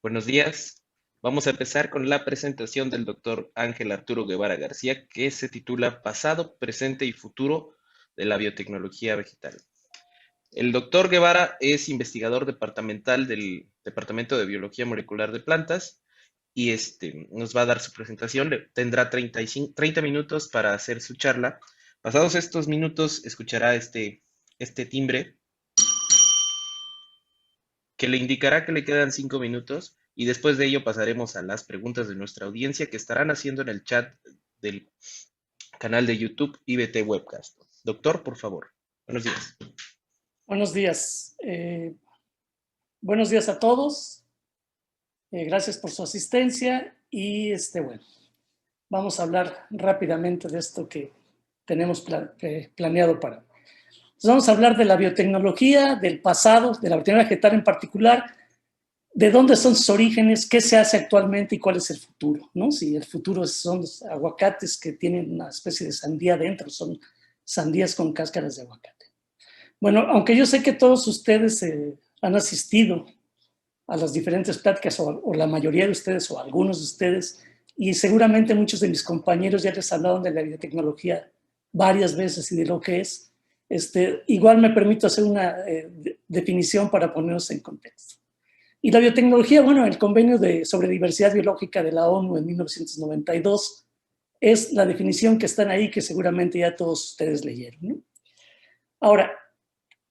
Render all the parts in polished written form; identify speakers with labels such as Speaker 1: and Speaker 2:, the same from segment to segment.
Speaker 1: Buenos días. Vamos a empezar con la presentación del doctor Ángel Arturo Guevara García, que se titula Pasado, Presente y Futuro de la Biotecnología Vegetal. El doctor Guevara es investigador departamental del Departamento de Biología Molecular de Plantas y nos va a dar su presentación. Tendrá 30 minutos para hacer su charla. Pasados estos minutos, escuchará este timbre que le indicará que le quedan 5 minutos y después de ello pasaremos a las preguntas de nuestra audiencia que estarán haciendo en el chat del canal de YouTube IBT Webcast. Doctor, por favor. Buenos días.
Speaker 2: Buenos días. Buenos días a todos. Gracias por su asistencia y bueno, vamos a hablar rápidamente de esto que tenemos planeado para. Entonces vamos a hablar de la biotecnología, del pasado, de la biotecnología vegetal en particular, de dónde son sus orígenes, qué se hace actualmente y cuál es el futuro, ¿no? Si el futuro son los aguacates que tienen una especie de sandía dentro, son sandías con cáscaras de aguacate. Bueno, aunque yo sé que todos ustedes han asistido a las diferentes pláticas, o la mayoría de ustedes, o algunos de ustedes, y seguramente muchos de mis compañeros ya les hablaron de la biotecnología varias veces y de lo que es, igual me permito hacer una definición para ponernos en contexto. Y la biotecnología, bueno, el convenio sobre diversidad biológica de la ONU en 1992 es la definición que están ahí, que seguramente ya todos ustedes leyeron, ¿no? Ahora,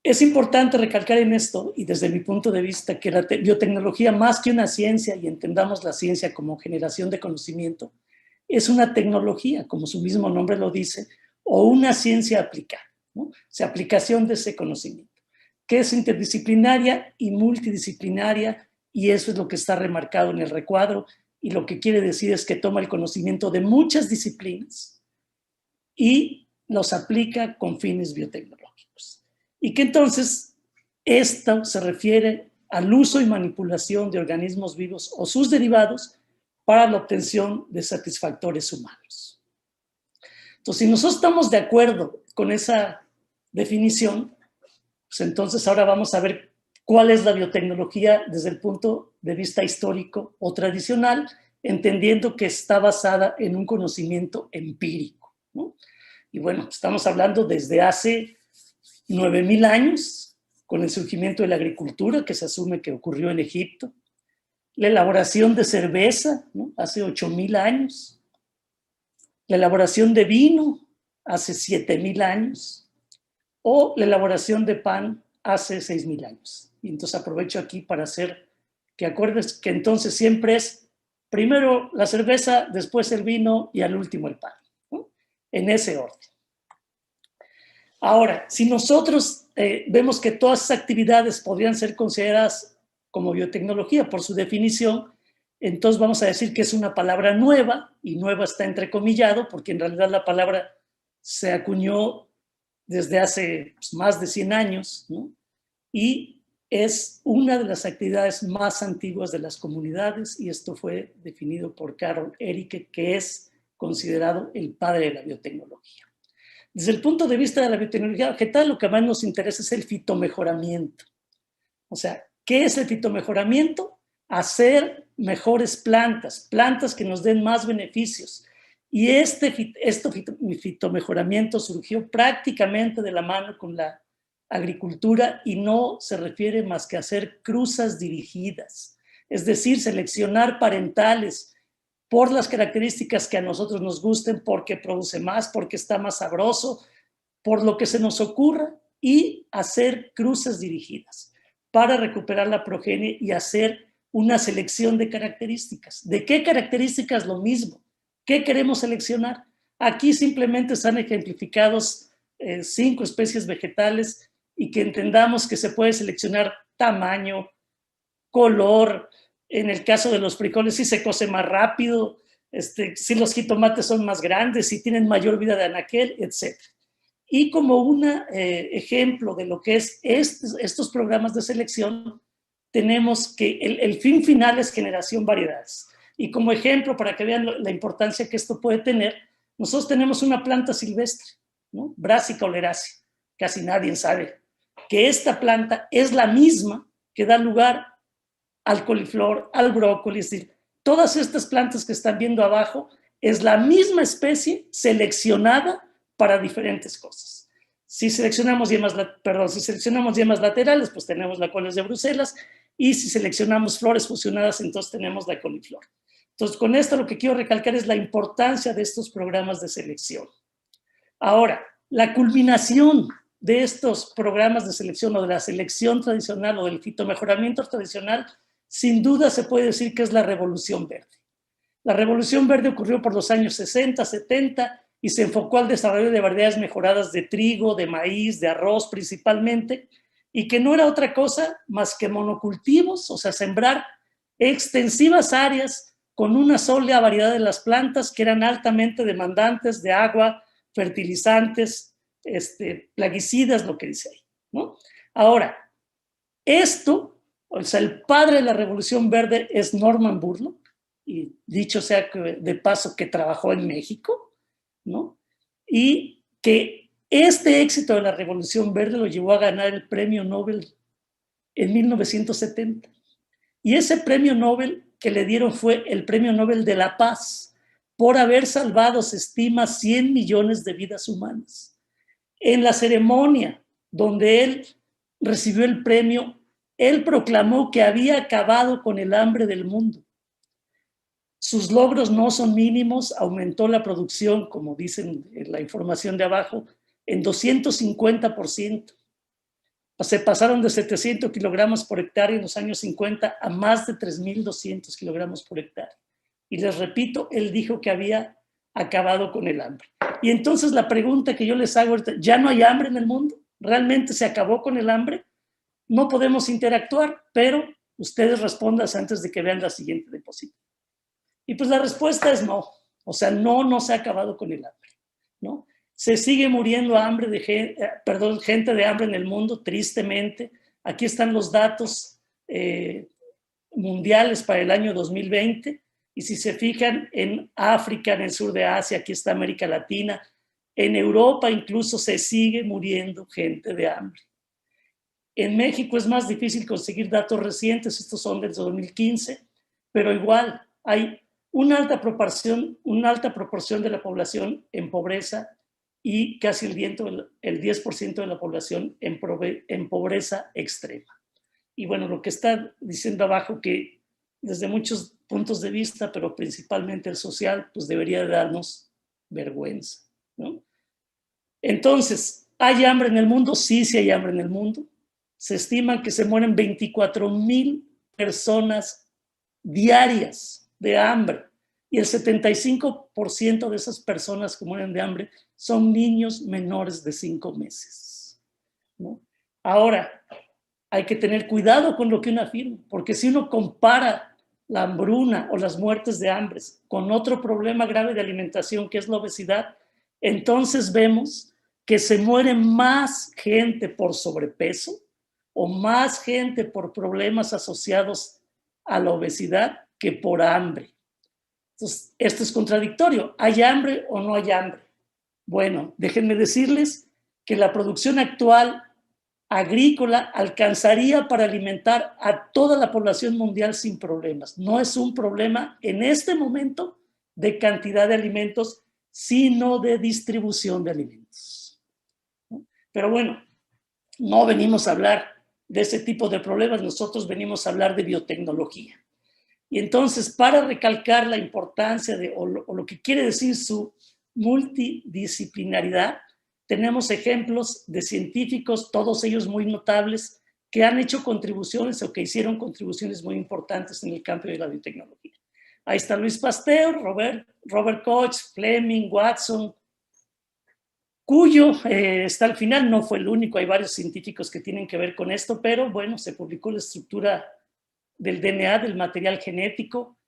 Speaker 2: es importante recalcar en esto, y desde mi punto de vista, que la biotecnología, más que una ciencia, y entendamos la ciencia como generación de conocimiento, es una tecnología, como su mismo nombre lo dice, o una ciencia aplicada, ¿no? O sea, aplicación de ese conocimiento, que es interdisciplinaria y multidisciplinaria, y eso es lo que está remarcado en el recuadro, y lo que quiere decir es que toma el conocimiento de muchas disciplinas y los aplica con fines biotecnológicos. Y que entonces esto se refiere al uso y manipulación de organismos vivos o sus derivados para la obtención de satisfactores humanos. Entonces, si nosotros estamos de acuerdo con esa definición, pues entonces ahora vamos a ver cuál es la biotecnología desde el punto de vista histórico o tradicional, entendiendo que está basada en un conocimiento empírico, ¿no? Y bueno, estamos hablando desde hace 9,000 años, con el surgimiento de la agricultura, que se asume que ocurrió en Egipto, la elaboración de cerveza, ¿no? Hace 8,000 años, la elaboración de vino hace 7,000 años, o la elaboración de pan hace 6,000 años. Y entonces aprovecho aquí para hacer que acuerdes que entonces siempre es primero la cerveza, después el vino y al último el pan, ¿no? En ese orden. Ahora, si nosotros vemos que todas esas actividades podrían ser consideradas como biotecnología por su definición, entonces vamos a decir que es una palabra nueva, y nueva está entrecomillado, porque en realidad la palabra se acuñó desde hace más de 100 años, ¿no? Y es una de las actividades más antiguas de las comunidades, y esto fue definido por Carol Erike, que es considerado el padre de la biotecnología. Desde el punto de vista de la biotecnología vegetal, lo que más nos interesa es el fitomejoramiento. O sea, ¿qué es el fitomejoramiento? Hacer mejores plantas, plantas que nos den más beneficios. Y este fitomejoramiento surgió prácticamente de la mano con la agricultura y no se refiere más que a hacer cruzas dirigidas, es decir, seleccionar parentales por las características que a nosotros nos gusten, porque produce más, porque está más sabroso, por lo que se nos ocurra, y hacer cruces dirigidas para recuperar la progenie y hacer una selección de características. ¿De qué características? Lo mismo. ¿Qué queremos seleccionar? Aquí simplemente están ejemplificados 5 especies vegetales, y que entendamos que se puede seleccionar tamaño, color. En el caso de los frijoles, si se cose más rápido, si los jitomates son más grandes, si tienen mayor vida de anaquel, etc. Y como un ejemplo de lo que es estos programas de selección, tenemos que el fin final es generación variedades. Y como ejemplo, para que vean la importancia que esto puede tener, nosotros tenemos una planta silvestre, ¿no? Brassica oleracea. Casi nadie sabe que esta planta es la misma que da lugar al coliflor, al brócoli, es decir, todas estas plantas que están viendo abajo es la misma especie seleccionada para diferentes cosas. Si seleccionamos yemas laterales, pues tenemos la coles de Bruselas, y si seleccionamos flores fusionadas, entonces tenemos la coliflor. Entonces, con esto lo que quiero recalcar es la importancia de estos programas de selección. Ahora, la culminación de estos programas de selección o de la selección tradicional o del fitomejoramiento tradicional, sin duda se puede decir que es la Revolución Verde. La Revolución Verde ocurrió por los años 60, 70 y se enfocó al desarrollo de variedades mejoradas de trigo, de maíz, de arroz principalmente, y que no era otra cosa más que monocultivos, o sea, sembrar extensivas áreas con una sola variedad de las plantas que eran altamente demandantes de agua, fertilizantes, plaguicidas, lo que dice ahí, ¿no? Ahora, esto, o sea, el padre de la Revolución Verde es Norman Borlaug, y dicho sea de paso que trabajó en México, ¿no? Y que este éxito de la Revolución Verde lo llevó a ganar el premio Nobel en 1970. Y ese premio Nobel que le dieron fue el premio Nobel de la Paz, por haber salvado, se estima, 100 millones de vidas humanas. En la ceremonia donde él recibió el premio, él proclamó que había acabado con el hambre del mundo. Sus logros no son mínimos, aumentó la producción, como dicen en la información de abajo, en 250%. Se pasaron de 700 kilogramos por hectárea en los años 50 a más de 3.200 kilogramos por hectárea. Y les repito, él dijo que había acabado con el hambre. Y entonces la pregunta que yo les hago ahorita, ¿ya no hay hambre en el mundo? ¿Realmente se acabó con el hambre? No podemos interactuar, pero ustedes respondan antes de que vean la siguiente diapositiva. Y pues la respuesta es no. O sea, no se ha acabado con el hambre, ¿no? Se sigue muriendo gente de hambre en el mundo, tristemente. Aquí están los datos mundiales para el año 2020. Y si se fijan en África, en el sur de Asia, aquí está América Latina, en Europa incluso se sigue muriendo gente de hambre. En México es más difícil conseguir datos recientes, estos son del 2015, pero igual hay una alta proporción de la población en pobreza y casi el 10% de la población en pobreza extrema. Y bueno, lo que está diciendo abajo, que desde muchos puntos de vista, pero principalmente el social, pues debería darnos vergüenza, ¿no? Entonces, ¿hay hambre en el mundo? Sí, sí hay hambre en el mundo. Se estima que se mueren 24,000 personas diarias de hambre, y el 75% de esas personas que mueren de hambre son niños menores de 5 meses, ¿no? Ahora, hay que tener cuidado con lo que uno afirma, porque si uno compara la hambruna o las muertes de hambre con otro problema grave de alimentación, que es la obesidad, entonces vemos que se muere más gente por sobrepeso o más gente por problemas asociados a la obesidad que por hambre. Entonces, esto es contradictorio. ¿Hay hambre o no hay hambre? Bueno, déjenme decirles que la producción actual agrícola alcanzaría para alimentar a toda la población mundial sin problemas. No es un problema en este momento de cantidad de alimentos, sino de distribución de alimentos. Pero bueno, no venimos a hablar de ese tipo de problemas, nosotros venimos a hablar de biotecnología. Y entonces, para recalcar la importancia o lo que quiere decir su multidisciplinaridad, tenemos ejemplos de científicos, todos ellos muy notables, que han hecho contribuciones o que hicieron contribuciones muy importantes en el campo de la biotecnología. Ahí está Luis Pasteur, Robert Koch, Fleming, Watson, cuyo está al final, no fue el único, hay varios científicos que tienen que ver con esto, pero bueno, se publicó la estructura del DNA, del material genético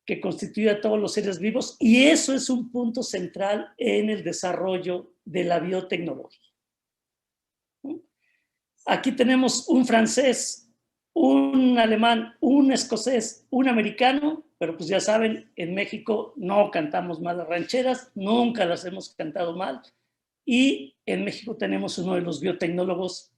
Speaker 2: que constituye a todos los seres vivos, y eso es un punto central en el desarrollo de la biotecnología. Aquí tenemos un francés, un alemán, un escocés, un americano, pero pues ya saben, en México no cantamos mal las rancheras, nunca las hemos cantado mal, y en México tenemos uno de los biotecnólogos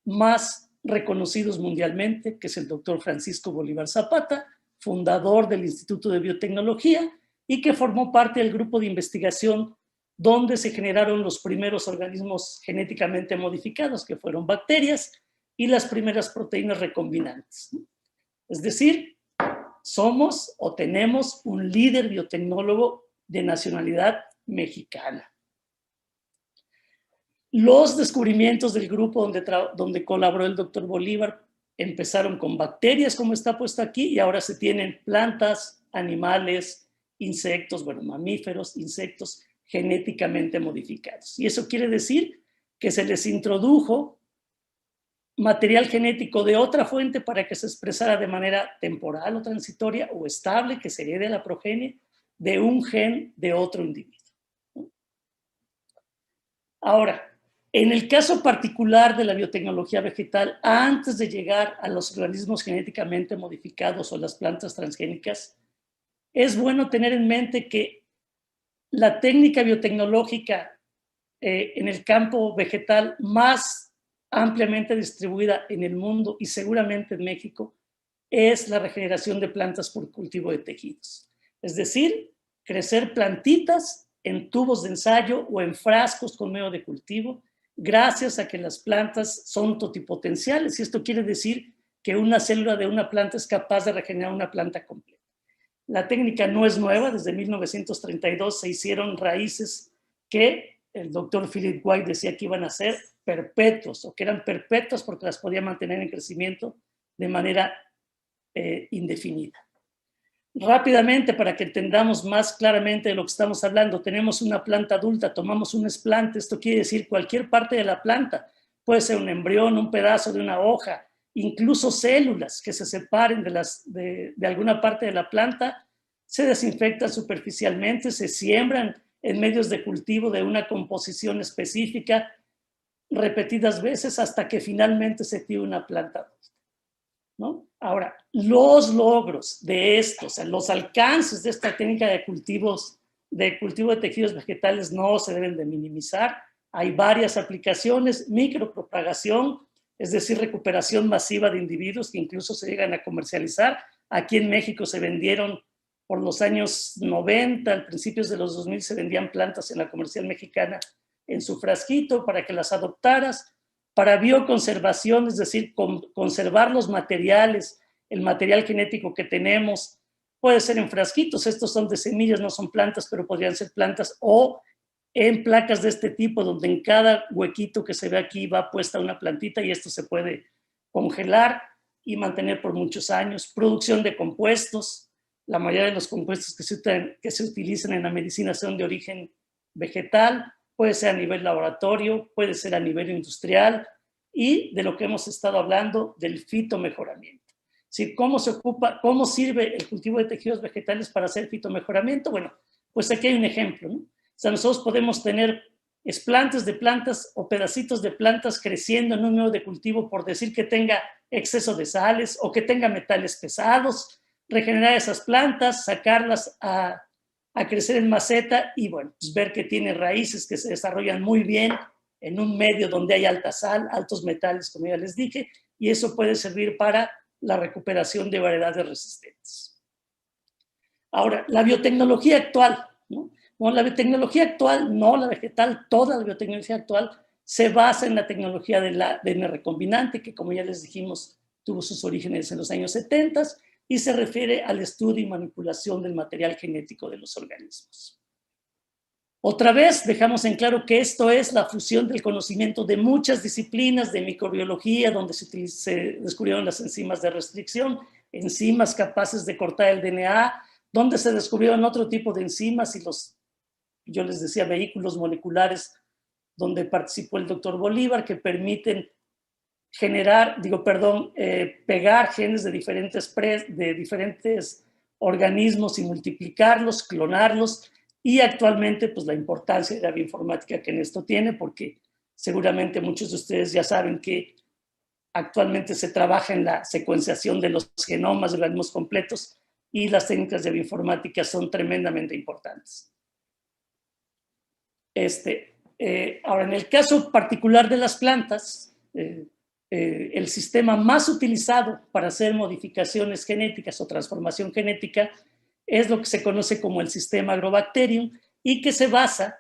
Speaker 2: más reconocidos mundialmente, que es el doctor Francisco Bolívar Zapata, fundador del Instituto de Biotecnología y que formó parte del grupo de investigación donde se generaron los primeros organismos genéticamente modificados, que fueron bacterias, y las primeras proteínas recombinantes. Es decir, somos o tenemos un líder biotecnólogo de nacionalidad mexicana. Los descubrimientos del grupo donde colaboró el doctor Bolívar empezaron con bacterias, como está puesto aquí, y ahora se tienen plantas, animales, insectos, bueno, mamíferos, insectos genéticamente modificados. Y eso quiere decir que se les introdujo material genético de otra fuente para que se expresara de manera temporal o transitoria o estable, que se herede la progenie de un gen de otro individuo. Ahora, en el caso particular de la biotecnología vegetal, antes de llegar a los organismos genéticamente modificados o las plantas transgénicas, es bueno tener en mente que la técnica biotecnológica en el campo vegetal más ampliamente distribuida en el mundo y seguramente en México es la regeneración de plantas por cultivo de tejidos. Es decir, crecer plantitas en tubos de ensayo o en frascos con medio de cultivo, gracias a que las plantas son totipotenciales, y esto quiere decir que una célula de una planta es capaz de regenerar una planta completa. La técnica no es nueva, desde 1932 se hicieron raíces que el doctor Philip White decía que iban a ser perpetuos, o que eran perpetuas porque las podía mantener en crecimiento de manera indefinida. Rápidamente, para que entendamos más claramente de lo que estamos hablando, tenemos una planta adulta, tomamos un explante, esto quiere decir cualquier parte de la planta, puede ser un embrión, un pedazo de una hoja, incluso células que se separen de alguna parte de la planta, se desinfectan superficialmente, se siembran en medios de cultivo de una composición específica repetidas veces hasta que finalmente se tiene una planta adulta, ¿no? Ahora, los logros de esto, o sea, los alcances de esta técnica de cultivo de tejidos vegetales no se deben de minimizar. Hay varias aplicaciones, micropropagación, es decir, recuperación masiva de individuos que incluso se llegan a comercializar. Aquí en México se vendieron por los años 90, al principios de los 2000 se vendían plantas en la comercial mexicana en su frasquito para que las adoptaras. Para bioconservación, es decir, conservar los materiales, el material genético que tenemos, puede ser en frasquitos, estos son de semillas, no son plantas, pero podrían ser plantas, o en placas de este tipo, donde en cada huequito que se ve aquí va puesta una plantita y esto se puede congelar y mantener por muchos años. Producción de compuestos, la mayoría de los compuestos que se utilizan en la medicina son de origen vegetal, puede ser a nivel laboratorio, puede ser a nivel industrial, y de lo que hemos estado hablando, del fitomejoramiento. ¿Sí? ¿Cómo sirve el cultivo de tejidos vegetales para hacer fitomejoramiento? Bueno, pues aquí hay un ejemplo, ¿no? O sea, nosotros podemos tener explantes de plantas o pedacitos de plantas creciendo en un medio de cultivo, por decir que tenga exceso de sales o que tenga metales pesados, regenerar esas plantas, sacarlas a crecer en maceta y, bueno, pues ver que tiene raíces que se desarrollan muy bien en un medio donde hay alta sal, altos metales, como ya les dije, y eso puede servir para la recuperación de variedades resistentes. Ahora, la biotecnología actual, ¿no? Bueno, la biotecnología actual, no la vegetal, toda la biotecnología actual se basa en la tecnología del ADN recombinante, que como ya les dijimos, tuvo sus orígenes en los años 70 y se refiere al estudio y manipulación del material genético de los organismos. Otra vez dejamos en claro que esto es la fusión del conocimiento de muchas disciplinas de microbiología, donde se descubrieron las enzimas de restricción, enzimas capaces de cortar el DNA, donde se descubrieron otro tipo de enzimas y yo les decía, vehículos moleculares, donde participó el doctor Bolívar, que permiten pegar genes de diferentes organismos y multiplicarlos, clonarlos, y actualmente pues la importancia de la bioinformática que en esto tiene, porque seguramente muchos de ustedes ya saben que actualmente se trabaja en la secuenciación de los genomas de organismos completos y las técnicas de bioinformática son tremendamente importantes. Ahora, en el caso particular de las plantas, el sistema más utilizado para hacer modificaciones genéticas o transformación genética es lo que se conoce como el sistema Agrobacterium y que se basa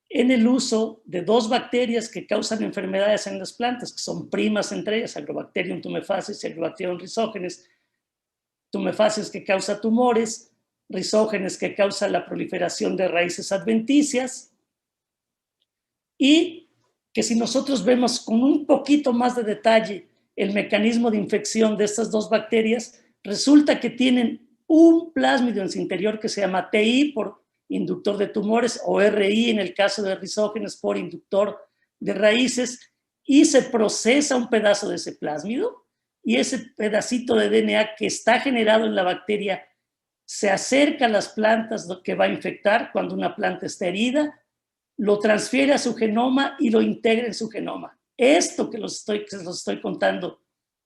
Speaker 2: en el uso de dos bacterias que causan enfermedades en las plantas, que son primas entre ellas, Agrobacterium tumefaciens y Agrobacterium rhizogenes. Tumefaciens que causa tumores, rizógenes que causa la proliferación de raíces adventicias, y que si nosotros vemos con un poquito más de detalle el mecanismo de infección de estas dos bacterias, resulta que tienen un plásmido en su interior que se llama TI por inductor de tumores o RI en el caso de rizógenes por inductor de raíces, y se procesa un pedazo de ese plásmido y ese pedacito de DNA que está generado en la bacteria se acerca a las plantas que va a infectar cuando una planta está herida, lo transfiere a su genoma y lo integra en su genoma. Esto que los estoy contando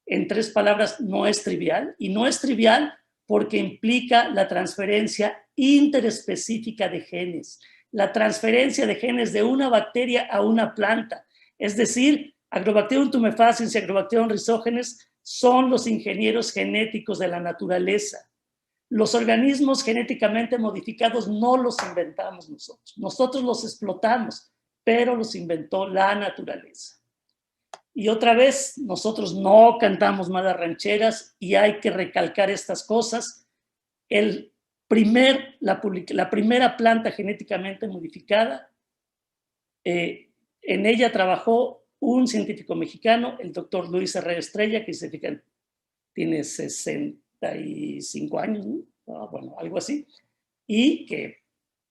Speaker 2: en 3 palabras no es trivial, y no es trivial porque implica la transferencia interespecífica de genes, la transferencia de genes de una bacteria a una planta. Es decir, Agrobacterium tumefaciens y Agrobacterium rhizogenes son los ingenieros genéticos de la naturaleza. Los organismos genéticamente modificados no los inventamos nosotros los explotamos, pero los inventó la naturaleza. Y otra vez, nosotros no cantamos malas rancheras y hay que recalcar estas cosas. La primera planta genéticamente modificada, en ella trabajó un científico mexicano, el doctor Luis Herrera Estrella, que tiene 65 años, ¿no? Bueno, algo así, y que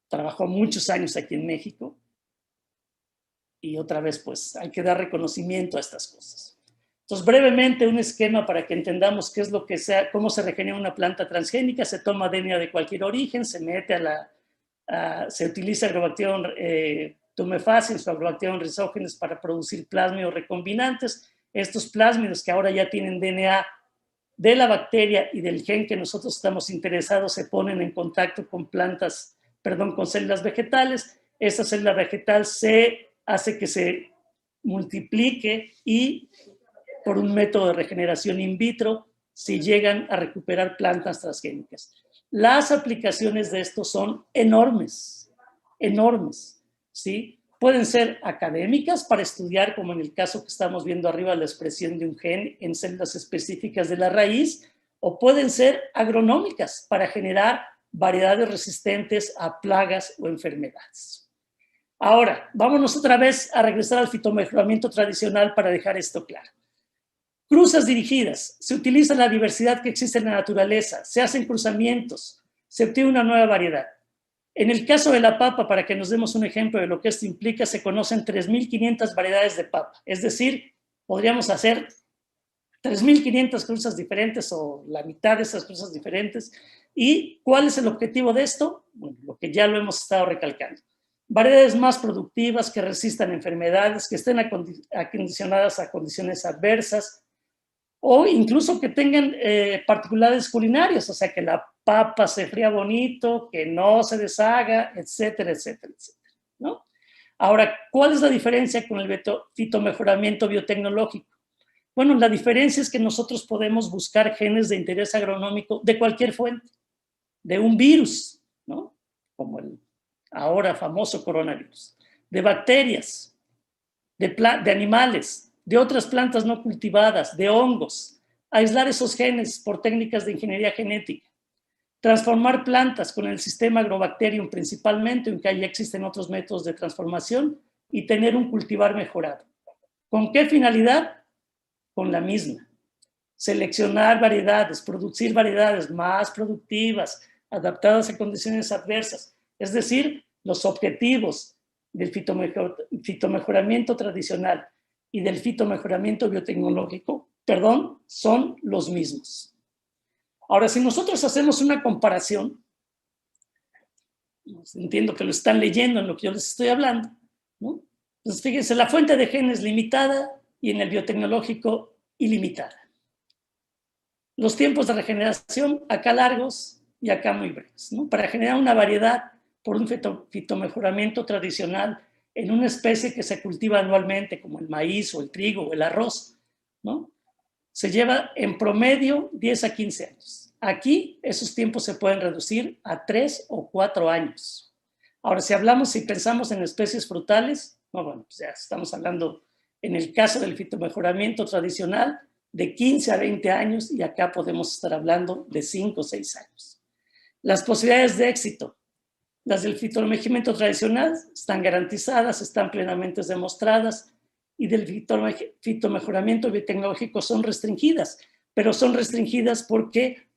Speaker 2: trabajó muchos años aquí en México. Y otra vez, pues, hay que dar reconocimiento a estas cosas. Entonces, brevemente, un esquema para que entendamos qué es lo que sea, cómo se regenera una planta transgénica. Se toma DNA de cualquier origen, se mete se utiliza Agrobacterium tumefaciens o Agrobacterium rhizogenes para producir plásmidos recombinantes. Estos plásmidos que ahora ya tienen DNA de la bacteria y del gen que nosotros estamos interesados se ponen en contacto con con células vegetales. Esta célula vegetal hace que se multiplique y por un método de regeneración in vitro se llegan a recuperar plantas transgénicas. Las aplicaciones de esto son enormes, enormes, ¿sí? Pueden ser académicas para estudiar, como en el caso que estamos viendo arriba, la expresión de un gen en células específicas de la raíz, o pueden ser agronómicas para generar variedades resistentes a plagas o enfermedades. Ahora, vámonos otra vez a regresar al fitomejoramiento tradicional para dejar esto claro. Cruzas dirigidas. Se utiliza la diversidad que existe en la naturaleza, se hacen cruzamientos, se obtiene una nueva variedad. En el caso de la papa, para que nos demos un ejemplo de lo que esto implica, se conocen 3.500 variedades de papa. Es decir, podríamos hacer 3.500 cruzas diferentes o la mitad de esas cruzas diferentes. ¿Y cuál es el objetivo de esto? Bueno, lo que ya lo hemos estado recalcando. Variedades más productivas, que resistan enfermedades, que estén acondicionadas a condiciones adversas, o incluso que tengan particularidades culinarias, o sea, que la papa se fría bonito, que no se deshaga, etcétera, etcétera, etcétera, ¿no? Ahora, ¿cuál es la diferencia con el fitomejoramiento biotecnológico? Bueno, la diferencia es que nosotros podemos buscar genes de interés agronómico de cualquier fuente, de un virus, ¿no? Como el ahora famoso coronavirus, de bacterias, de animales, de otras plantas no cultivadas, de hongos, aislar esos genes por técnicas de ingeniería genética, transformar plantas con el sistema Agrobacterium principalmente, aunque ya existen otros métodos de transformación, y tener un cultivar mejorado. ¿Con qué finalidad? Con la misma. Seleccionar variedades, producir variedades más productivas, adaptadas a condiciones adversas. Es decir, los objetivos del fitomejoramiento tradicional y del fitomejoramiento biotecnológico, son los mismos. Ahora, si nosotros hacemos una comparación, entiendo que lo están leyendo en lo que yo les estoy hablando, ¿no? Entonces, fíjense, la fuente de genes limitada y en el biotecnológico ilimitada. Los tiempos de regeneración acá largos y acá muy breves, ¿no? Para generar una variedad por un fitomejoramiento tradicional en una especie que se cultiva anualmente, como el maíz o el trigo o el arroz, ¿no? se lleva en promedio 10 a 15 años. Aquí esos tiempos se pueden reducir a 3 o 4 años. Ahora, si pensamos en especies frutales, bueno, pues ya estamos hablando, en el caso del fitomejoramiento tradicional, de 15 a 20 años, y acá podemos estar hablando de 5 o 6 años. Las posibilidades de éxito, las del fitomejoramiento tradicional, están garantizadas, están plenamente demostradas, y del fitomejoramiento biotecnológico son restringidas, pero son restringidas porque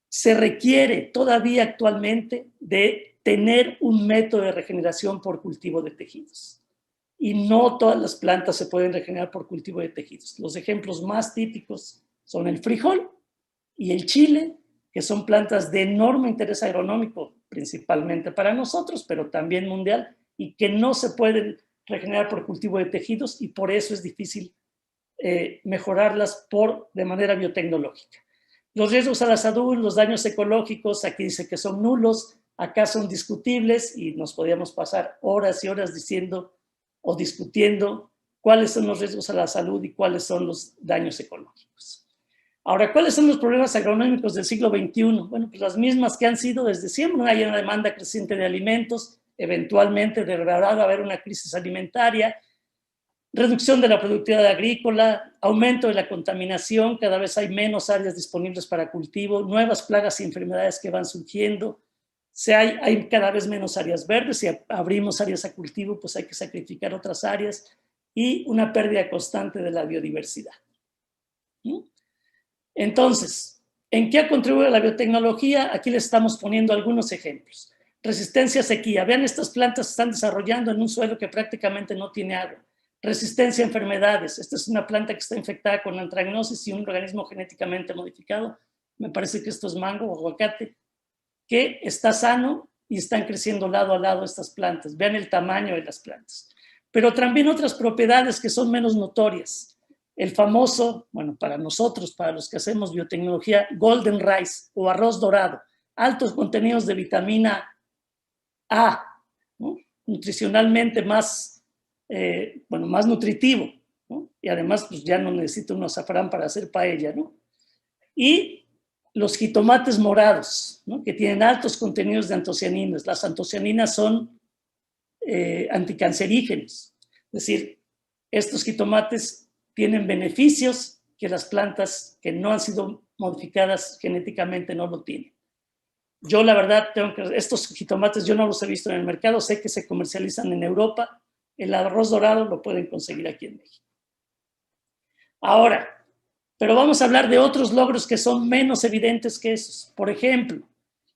Speaker 2: se requiere todavía actualmente de tener un método de regeneración por cultivo de tejidos. Y no todas las plantas se pueden regenerar por cultivo de tejidos. Los ejemplos más típicos son el frijol y el chile, que son plantas de enorme interés agronómico, principalmente para nosotros, pero también mundial, y que no se pueden regenerar por cultivo de tejidos, y por eso es difícil mejorarlas de manera biotecnológica. Los riesgos a la salud, los daños ecológicos, aquí dice que son nulos, acá son discutibles, y nos podríamos pasar horas y horas diciendo o discutiendo cuáles son los riesgos a la salud y cuáles son los daños ecológicos. Ahora, ¿cuáles son los problemas agronómicos del siglo XXI? Bueno, pues las mismas que han sido desde siempre. Hay una demanda creciente de alimentos, eventualmente deberá haber una crisis alimentaria, reducción de la productividad agrícola, aumento de la contaminación, cada vez hay menos áreas disponibles para cultivo, nuevas plagas y enfermedades que van surgiendo, hay cada vez menos áreas verdes, si abrimos áreas a cultivo, pues hay que sacrificar otras áreas, y una pérdida constante de la biodiversidad. Entonces, ¿en qué ha contribuido la biotecnología? Aquí les estamos poniendo algunos ejemplos. Resistencia a sequía. Vean, estas plantas se están desarrollando en un suelo que prácticamente no tiene agua. Resistencia a enfermedades. Esta es una planta que está infectada con antragnosis y un organismo genéticamente modificado. Me parece que esto es mango o aguacate, que está sano y están creciendo lado a lado estas plantas. Vean el tamaño de las plantas. Pero también otras propiedades que son menos notorias. El famoso, bueno, para nosotros, para los que hacemos biotecnología, golden rice o arroz dorado, altos contenidos de vitamina A, ¿no? Nutricionalmente más, más nutritivo, ¿no? Y además pues ya no necesita un azafrán para hacer paella, ¿no? Y los jitomates morados, ¿no? Que tienen altos contenidos de antocianinas. Las antocianinas son anticancerígenos, es decir, estos jitomates tienen beneficios que las plantas que no han sido modificadas genéticamente no lo tienen. Yo la verdad, estos jitomates yo no los he visto en el mercado, sé que se comercializan en Europa, el arroz dorado lo pueden conseguir aquí en México. Ahora, pero vamos a hablar de otros logros que son menos evidentes que esos. Por ejemplo,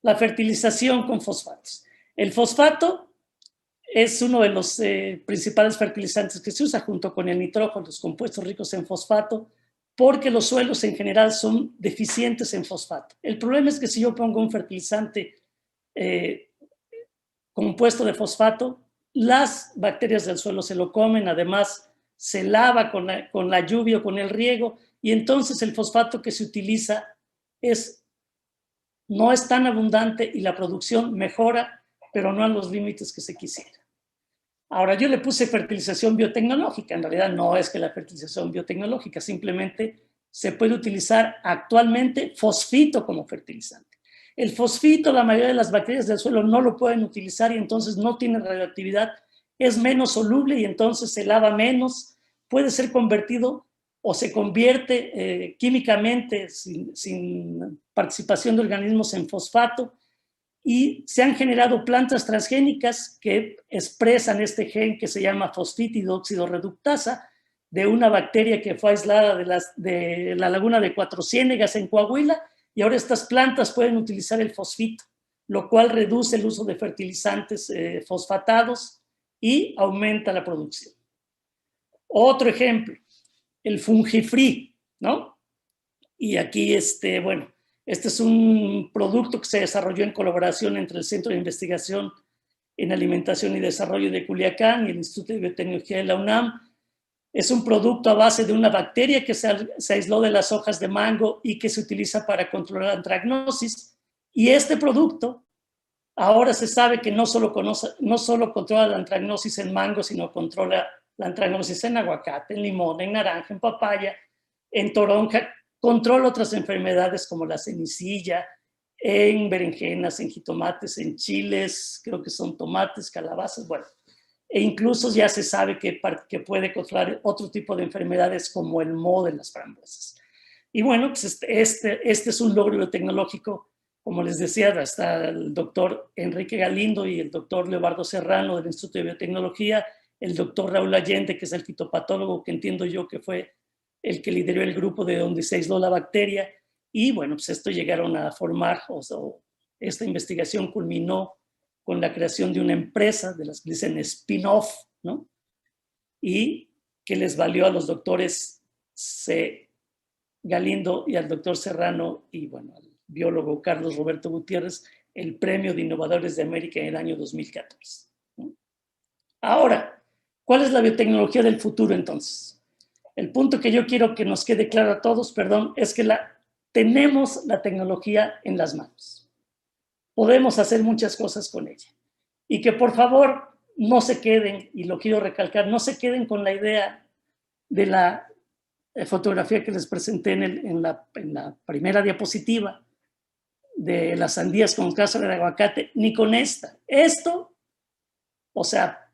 Speaker 2: la fertilización con fosfatos. El fosfato es uno de los principales fertilizantes que se usa junto con el nitrógeno, los compuestos ricos en fosfato, porque los suelos en general son deficientes en fosfato. El problema es que si yo pongo un fertilizante compuesto de fosfato, las bacterias del suelo se lo comen, además se lava con la lluvia o con el riego, y entonces el fosfato que se utiliza no es tan abundante y la producción mejora, pero no a los límites que se quisiera. Ahora, yo le puse fertilización biotecnológica. En realidad no es que la fertilización biotecnológica, simplemente se puede utilizar actualmente fosfito como fertilizante. El fosfito, la mayoría de las bacterias del suelo no lo pueden utilizar y entonces no tiene radioactividad, es menos soluble y entonces se lava menos, puede ser convertido o se convierte químicamente sin participación de organismos en fosfato, y se han generado plantas transgénicas que expresan este gen que se llama fosfitidóxido-reductasa de una bacteria que fue aislada de la laguna de Cuatro Ciénegas en Coahuila, y ahora estas plantas pueden utilizar el fosfito, lo cual reduce el uso de fertilizantes fosfatados y aumenta la producción. Otro ejemplo, el fungifree, ¿no? Y aquí, bueno, este es un producto que se desarrolló en colaboración entre el Centro de Investigación en Alimentación y Desarrollo de Culiacán y el Instituto de Biotecnología de la UNAM. Es un producto a base de una bacteria que se aisló de las hojas de mango y que se utiliza para controlar la antragnosis. Y este producto ahora se sabe que no solo controla la antragnosis en mango, sino controla la antragnosis en aguacate, en limón, en naranja, en papaya, en toronja, controla otras enfermedades como la cenicilla, en berenjenas, en jitomates, en chiles, creo que son tomates, calabazas, bueno. E incluso ya se sabe que puede controlar otro tipo de enfermedades como el moho de las frambuesas. Y bueno, pues este es un logro tecnológico, como les decía, está el doctor Enrique Galindo y el doctor Leobardo Serrano del Instituto de Biotecnología, el doctor Raúl Allende, que es el fitopatólogo, que entiendo yo que fue el que lideró el grupo de donde se aisló la bacteria, y bueno, pues esto llegaron a formar, esta investigación culminó con la creación de una empresa, de las que dicen spin-off, ¿no? Y que les valió a los doctores C. Galindo y al doctor Serrano y bueno, al biólogo Carlos Roberto Gutiérrez el Premio de Innovadores de América en el año 2014. ¿No? Ahora, ¿cuál es la biotecnología del futuro entonces? El punto que yo quiero que nos quede claro a todos, perdón, es que tenemos la tecnología en las manos. Podemos hacer muchas cosas con ella. Y que por favor no se queden, y lo quiero recalcar, no se queden con la idea de la fotografía que les presenté en la primera diapositiva de las sandías con cáscara de aguacate, ni con esta. Esto, o sea,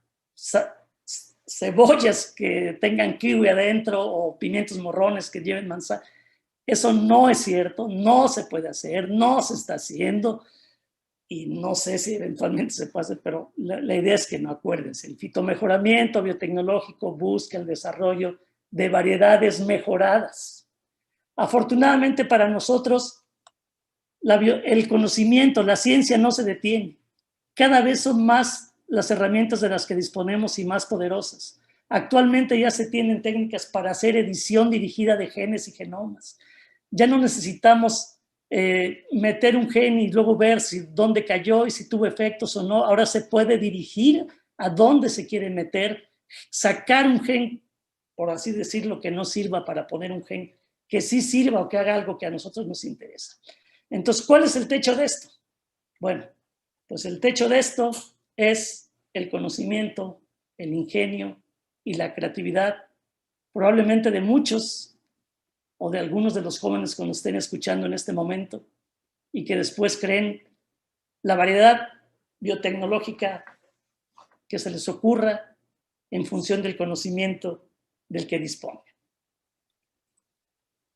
Speaker 2: cebollas que tengan kiwi adentro o pimientos morrones que lleven manzana, eso no es cierto, no se puede hacer, no se está haciendo y no sé si eventualmente se puede hacer, pero la idea es que no, acuérdense, el fitomejoramiento biotecnológico busca el desarrollo de variedades mejoradas. Afortunadamente para nosotros, el conocimiento, la ciencia no se detiene. Cada vez son más las herramientas de las que disponemos y más poderosas. Actualmente ya se tienen técnicas para hacer edición dirigida de genes y genomas. Ya no necesitamos meter un gen y luego ver dónde cayó y si tuvo efectos o no. Ahora se puede dirigir a dónde se quiere meter, sacar un gen, por así decirlo, que no sirva para poner un gen que sí sirva o que haga algo que a nosotros nos interesa. Entonces, ¿cuál es el techo de esto? Bueno, pues el techo de esto es el conocimiento, el ingenio y la creatividad, probablemente de muchos o de algunos de los jóvenes que nos estén escuchando en este momento y que después creen la variedad biotecnológica que se les ocurra en función del conocimiento del que disponen.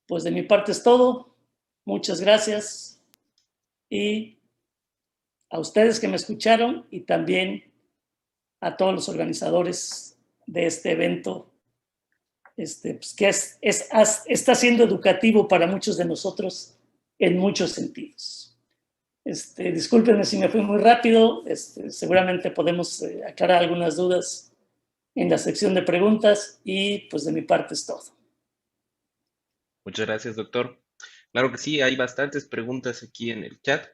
Speaker 2: Pues de mi parte es todo. Muchas gracias y a ustedes que me escucharon y también a todos los organizadores de este evento, pues que está siendo educativo para muchos de nosotros en muchos sentidos. Discúlpenme si me fui muy rápido, seguramente podemos aclarar algunas dudas en la sección de preguntas y pues de mi parte es todo.
Speaker 1: Muchas gracias, doctor. Claro que sí, hay bastantes preguntas aquí en el chat.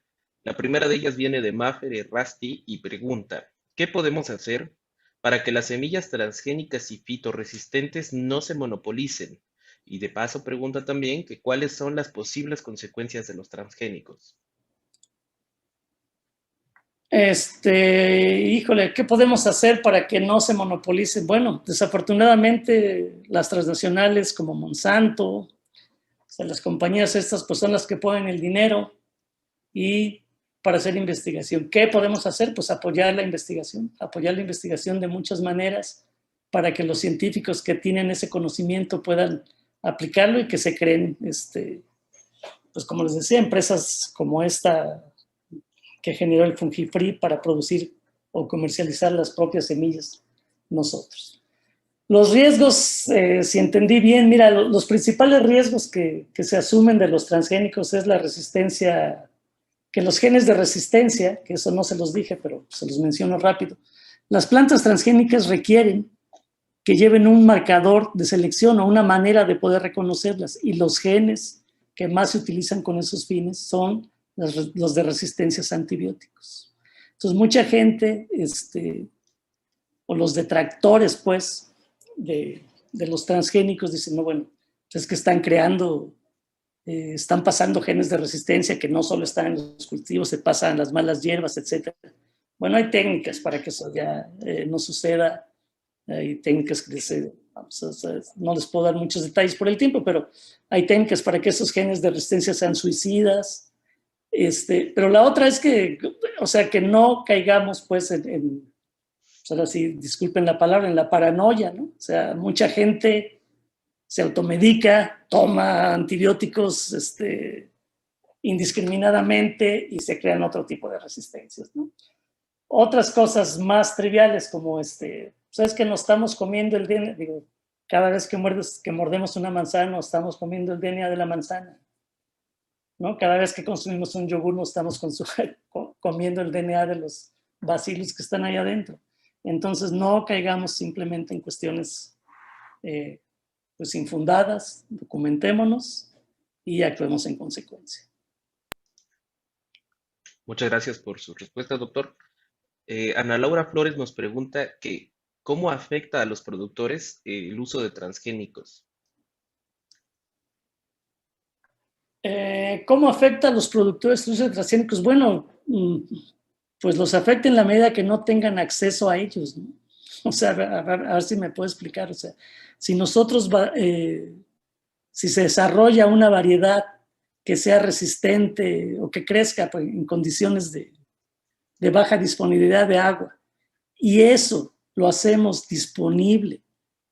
Speaker 1: La primera de ellas viene de Mafer Errasti y pregunta, ¿qué podemos hacer para que las semillas transgénicas y fitoresistentes no se monopolicen? Y de paso pregunta también que cuáles son las posibles consecuencias de los transgénicos.
Speaker 2: Híjole, ¿qué podemos hacer para que no se monopolicen? Bueno, desafortunadamente las transnacionales como Monsanto, o sea, las compañías estas pues son las que ponen el dinero y para hacer investigación. ¿Qué podemos hacer? Pues apoyar la investigación de muchas maneras para que los científicos que tienen ese conocimiento puedan aplicarlo y que se creen, pues como les decía, empresas como esta que generó el Fungifree para producir o comercializar las propias semillas nosotros. Los riesgos, si entendí bien, mira, los principales riesgos que se asumen de los transgénicos es la resistencia, que los genes de resistencia, que eso no se los dije, pero se los menciono rápido, las plantas transgénicas requieren que lleven un marcador de selección o una manera de poder reconocerlas, y los genes que más se utilizan con esos fines son los de resistencias a antibióticos. Entonces, mucha gente, o los detractores, pues, de los transgénicos dicen, no, bueno, es que están creando, están pasando genes de resistencia que no solo están en los cultivos, se pasan en las malas hierbas, etc. Bueno, hay técnicas para que eso ya no suceda, hay técnicas que se No les puedo dar muchos detalles por el tiempo, pero hay técnicas para que esos genes de resistencia sean suicidas. Pero la otra es que, o sea, que no caigamos pues pues ahora sí, disculpen la palabra, en la paranoia, ¿no? O sea, mucha gente se automedica, toma antibióticos indiscriminadamente y se crean otro tipo de resistencias, ¿no? Otras cosas más triviales como sabes que nos estamos comiendo el DNA, digo, cada vez que mordemos una manzana nos estamos comiendo el DNA de la manzana, ¿no? Cada vez que consumimos un yogur nos estamos comiendo el DNA de los bacilos que están ahí adentro. Entonces no caigamos simplemente en cuestiones pues infundadas, documentémonos y actuemos en consecuencia.
Speaker 1: Muchas gracias por su respuesta, doctor. Ana Laura Flores nos pregunta que ¿cómo afecta a los productores el uso de transgénicos?
Speaker 2: ¿Cómo afecta a los productores el uso de transgénicos? Bueno, pues los afecta en la medida que no tengan acceso a ellos, ¿no? O sea, a ver si me puedo explicar. O sea, si nosotros, si se desarrolla una variedad que sea resistente o que crezca pues, en condiciones de baja disponibilidad de agua, y eso lo hacemos disponible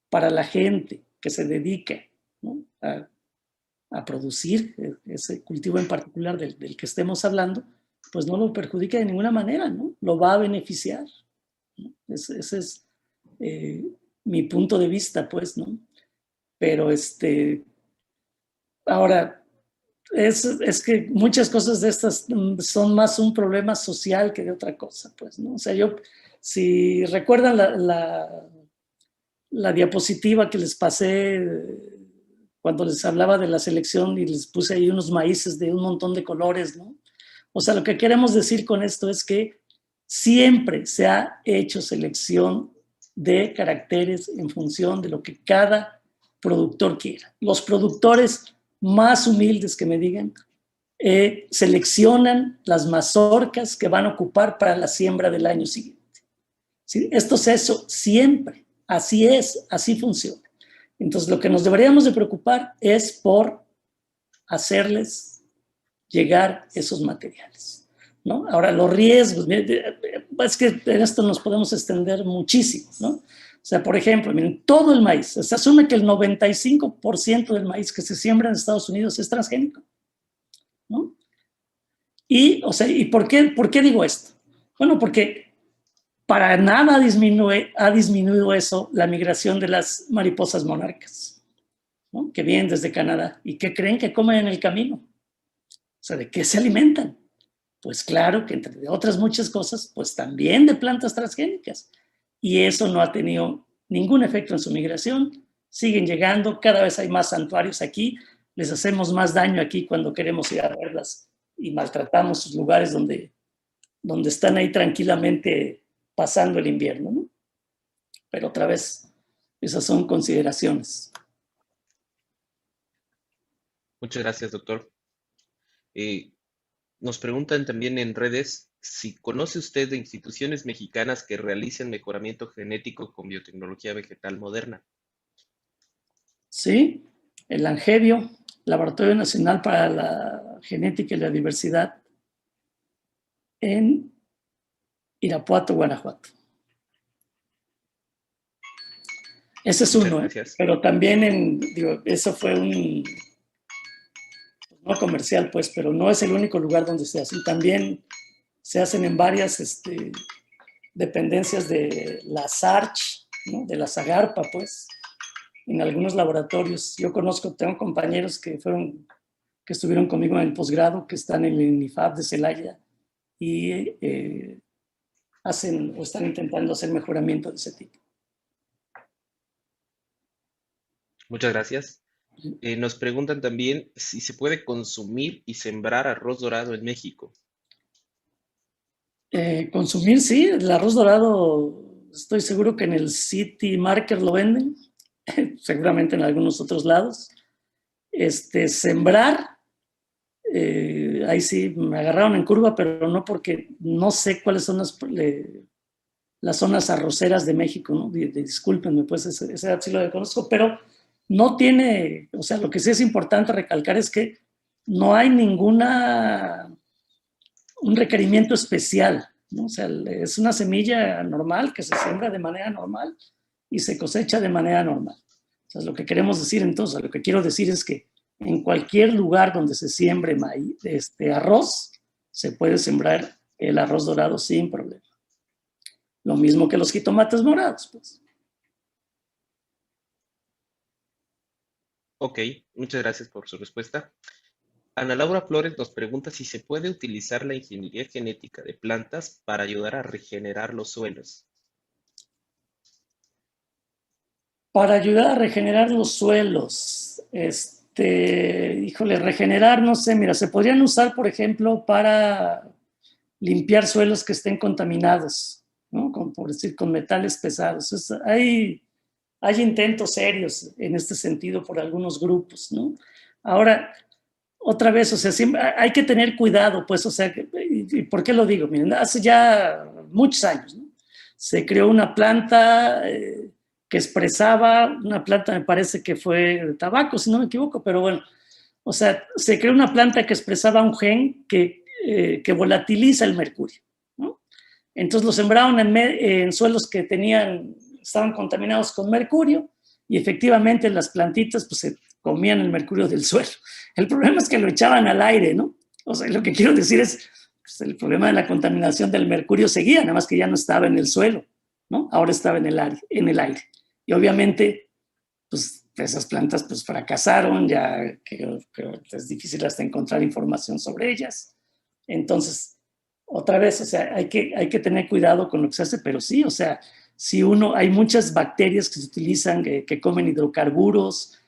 Speaker 2: para la gente que se dedica, ¿no? a producir ese cultivo en particular del que estemos hablando, pues no lo perjudica de ninguna manera, ¿no? Lo va a beneficiar, ¿no? Ese es mi punto de vista, pues, ¿no? Pero ahora, es que muchas cosas de estas son más un problema social que de otra cosa, pues, ¿no? O sea, si recuerdan la diapositiva que les pasé cuando les hablaba de la selección y les puse ahí unos maíces de un montón de colores, ¿no? O sea, lo que queremos decir con esto es que siempre se ha hecho selección de caracteres en función de lo que cada productor quiera. Los productores más humildes que me digan seleccionan las mazorcas que van a ocupar para la siembra del año siguiente. ¿Sí? Esto es eso siempre. Así es, así funciona. Entonces, lo que nos deberíamos de preocupar es por hacerles llegar esos materiales, ¿no? Ahora, los riesgos, es que en esto nos podemos extender muchísimo, ¿no? O sea, por ejemplo, miren, todo el maíz, se asume que el 95% del maíz que se siembra en Estados Unidos es transgénico, ¿no? Y, o sea, ¿y por qué digo esto? Bueno, porque para nada ha disminuido eso la migración de las mariposas monarcas, ¿no? Que vienen desde Canadá y que creen que comen en el camino. O sea, ¿de qué se alimentan? Pues claro que entre otras muchas cosas, pues también de plantas transgénicas. Y eso no ha tenido ningún efecto en su migración. Siguen llegando, cada vez hay más santuarios aquí, les hacemos más daño aquí cuando queremos ir a verlas y maltratamos sus lugares donde están ahí tranquilamente pasando el invierno, ¿no? Pero otra vez, esas son consideraciones.
Speaker 1: Muchas gracias, doctor. Nos preguntan también en redes si conoce usted de instituciones mexicanas que realicen mejoramiento genético con biotecnología vegetal moderna.
Speaker 2: Sí, el Angevio, Laboratorio Nacional para la Genética y la Diversidad, en Irapuato, Guanajuato. Ese es
Speaker 1: Muchas
Speaker 2: uno,
Speaker 1: gracias.
Speaker 2: pero también eso fue no comercial, pues, pero no es el único lugar donde se hacen. También se hacen en varias dependencias de la SARCH, ¿no? De la Zagarpa, pues, en algunos laboratorios. Yo tengo compañeros que estuvieron conmigo en el posgrado, que están en el INIFAP de Celaya y hacen o están intentando hacer mejoramiento de ese tipo.
Speaker 1: Muchas gracias. Nos preguntan también si se puede consumir y sembrar arroz dorado en México.
Speaker 2: Consumir, sí, el arroz dorado, estoy seguro que en el City Market lo venden, seguramente en algunos otros lados. Sembrar, ahí sí me agarraron en curva, pero no porque no sé cuáles son las zonas arroceras de México, ¿no? Discúlpenme, pues ese dato sí lo conozco, pero no tiene, o sea, lo que sí es importante recalcar es que no hay un requerimiento especial, ¿no? O sea, es una semilla normal que se siembra de manera normal y se cosecha de manera normal. O sea, lo que queremos decir entonces, lo que quiero decir es que en cualquier lugar donde se siembre maíz, arroz, se puede sembrar el arroz dorado sin problema. Lo mismo que los jitomates morados, pues.
Speaker 1: Ok, muchas gracias por su respuesta. Ana Laura Flores nos pregunta si se puede utilizar la ingeniería genética de plantas para ayudar a regenerar los suelos.
Speaker 2: Para ayudar a regenerar los suelos, híjole, regenerar, no sé, mira, se podrían usar, por ejemplo, para limpiar suelos que estén contaminados, ¿no? Por decir, con metales pesados. Hay intentos serios en este sentido por algunos grupos, ¿no? Ahora, otra vez, o sea, siempre hay que tener cuidado, pues, o sea, ¿y por qué lo digo? Miren, hace ya muchos años, ¿no? Se creó una planta que expresaba, una planta me parece que fue de tabaco, si no me equivoco, pero bueno, o sea, se creó una planta que expresaba un gen que volatiliza el mercurio, ¿no? Entonces lo sembraron en suelos que estaban contaminados con mercurio y efectivamente las plantitas pues se comían el mercurio del suelo. El problema es que lo echaban al aire, ¿no? O sea, lo que quiero decir es, pues, el problema de la contaminación del mercurio seguía, nada más que ya no estaba en el suelo, ¿no? Ahora estaba en el aire. Y obviamente, pues esas plantas pues fracasaron, ya que es difícil hasta encontrar información sobre ellas. Entonces, otra vez, o sea, hay que tener cuidado con lo que se hace, pero sí, o sea, si hay muchas bacterias que se utilizan, que comen hidrocarburos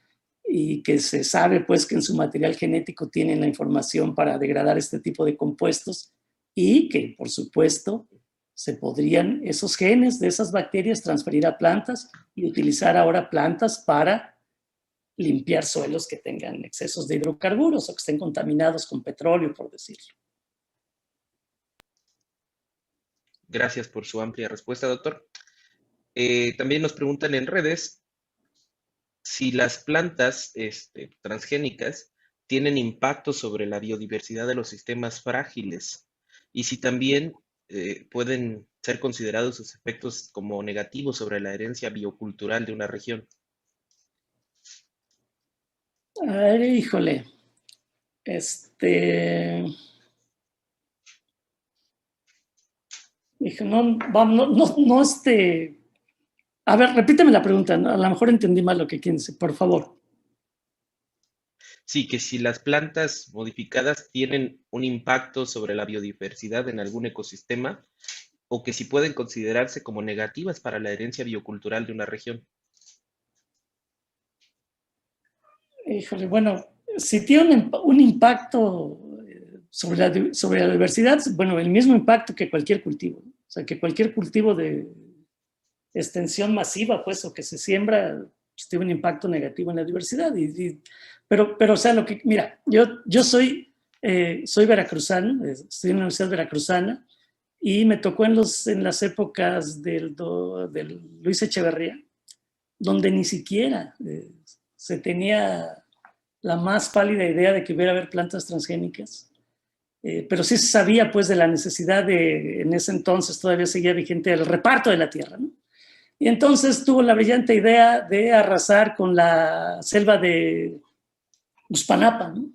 Speaker 2: y que se sabe pues que en su material genético tienen la información para degradar este tipo de compuestos y que por supuesto se podrían esos genes de esas bacterias transferir a plantas y utilizar ahora plantas para limpiar suelos que tengan excesos de hidrocarburos o que estén contaminados con petróleo, por decirlo.
Speaker 1: Gracias por su amplia respuesta, doctor. También nos preguntan en redes si las plantas transgénicas tienen impacto sobre la biodiversidad de los sistemas frágiles y si también pueden ser considerados sus efectos como negativos sobre la herencia biocultural de una región.
Speaker 2: Ay, híjole. Dije, A ver, repíteme la pregunta, ¿no? A lo mejor entendí mal lo que quieren decir, por favor.
Speaker 1: Sí, que si las plantas modificadas tienen un impacto sobre la biodiversidad en algún ecosistema o que si pueden considerarse como negativas para la herencia biocultural de una región.
Speaker 2: Híjole, bueno, si tiene un impacto sobre la diversidad, bueno, el mismo impacto que cualquier cultivo, ¿no? O sea, que cualquier cultivo de extensión masiva, pues, o que se siembra, pues, tiene un impacto negativo en la diversidad. Pero, o sea, mira, yo soy veracruzano, estoy en la Universidad Veracruzana, y me tocó en las épocas del Luis Echeverría, donde ni siquiera se tenía la más pálida idea de que hubiera haber plantas transgénicas. Pero sí se sabía pues de la necesidad en ese entonces todavía seguía vigente el reparto de la tierra, ¿no? Y entonces tuvo la brillante idea de arrasar con la selva de Uspanapa, ¿no?